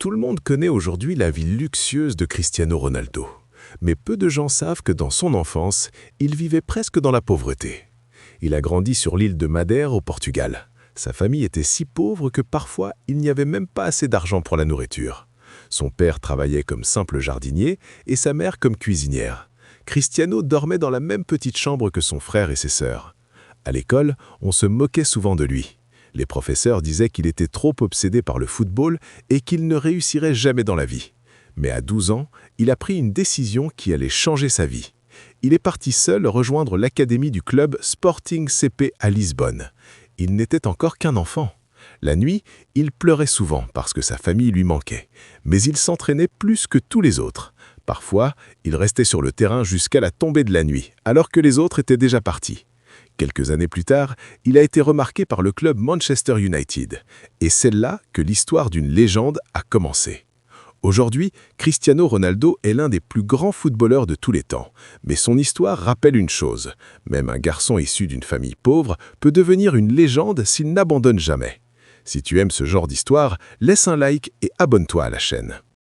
Tout le monde connaît aujourd'hui la vie luxueuse de Cristiano Ronaldo. Mais peu de gens savent que dans son enfance, il vivait presque dans la pauvreté. Il a grandi sur l'île de Madère au Portugal. Sa famille était si pauvre que parfois il n'y avait même pas assez d'argent pour la nourriture. Son père travaillait comme simple jardinier et sa mère comme cuisinière. Cristiano dormait dans la même petite chambre que son frère et ses sœurs. À l'école, on se moquait souvent de lui. Les professeurs disaient qu'il était trop obsédé par le football et qu'il ne réussirait jamais dans la vie. Mais à 12 ans, il a pris une décision qui allait changer sa vie. Il est parti seul rejoindre l'académie du club Sporting CP à Lisbonne. Il n'était encore qu'un enfant. La nuit, il pleurait souvent parce que sa famille lui manquait. Mais il s'entraînait plus que tous les autres. Parfois, il restait sur le terrain jusqu'à la tombée de la nuit, alors que les autres étaient déjà partis. Quelques années plus tard, il a été remarqué par le club Manchester United. Et c'est là que l'histoire d'une légende a commencé. Aujourd'hui, Cristiano Ronaldo est l'un des plus grands footballeurs de tous les temps. Mais son histoire rappelle une chose. Même un garçon issu d'une famille pauvre peut devenir une légende s'il n'abandonne jamais. Si tu aimes ce genre d'histoire, laisse un like et abonne-toi à la chaîne.